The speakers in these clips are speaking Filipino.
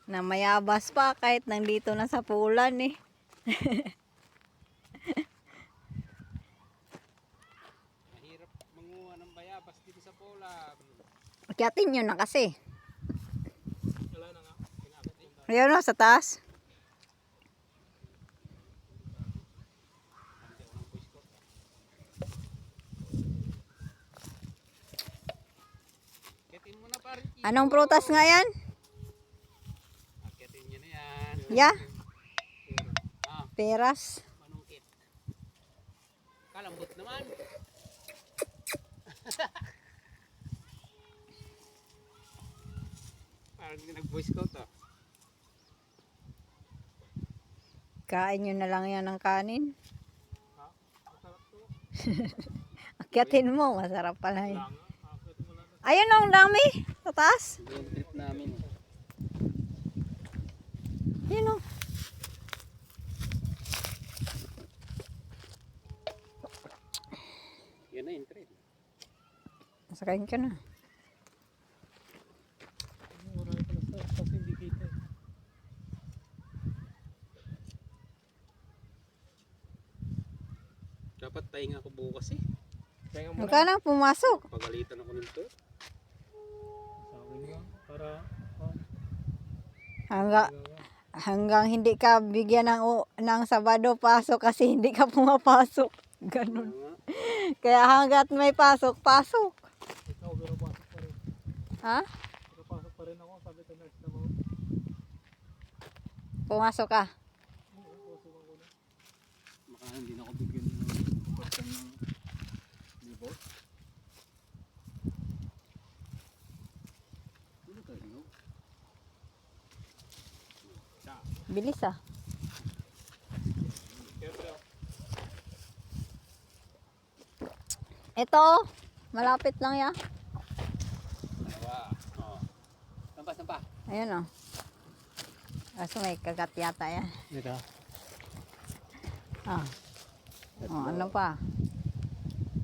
Na mayabas pa kahit nandito na sa pulan eh. Mahirap manguha ng bayabas dito sa pulan. Akyatin nyo na kasi. Wala na nga. Ayun o, sa taas. Akyatin mo na pare. Anong prutas nga yan? Akyatin nyo na yan. Ya? Ah, Peras. manungkit. Kalambot naman. Parang nag-voice coat ah. Kain nyo na lang yan ng kanin. Ha? Masarap to. Akyatin mo, masarap pala yun. Wala nga. Akyatin mo lang. Ayun o, ang dami. Sa taas. Road trip namin. Ayun o. Yan na yung trip. Masakain ka na. Marami pala sa kasi hindi kita. Dapat tayo ako bukas eh. Tayo Huwag ka na pumasok. Pagalitan ako nito. Sa akin nga. Para Hanggang hindi ka bigyan ng Sabado pasok kasi hindi ka pumapasok. Ganun. Kaya hanggat may pasok, pasok. ikaw pero pasok pa rin. Ha? Pero pasok pa rin ako. Sabi ka nurse na mo. Pumasok ka. Pasok ako na. Baka hindi na ako bigyan ng pagkakang ng libot. Ano tayo no? Bilis ah. Ito, malapit lang ya. Dalawa. Oh. Sampa. Ayun o. Kaso may kagat yata yan. Dito. Ah. Oh, ano pa?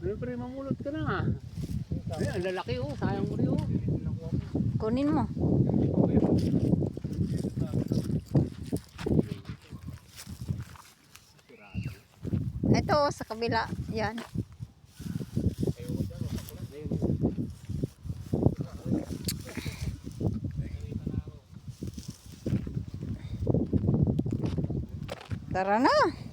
Ano pa rin mamulot ka na. Ay, ang lalaki oh. Sayang mo rin oh. Kunin mo. Ito sa kabila. Yan. Tara na.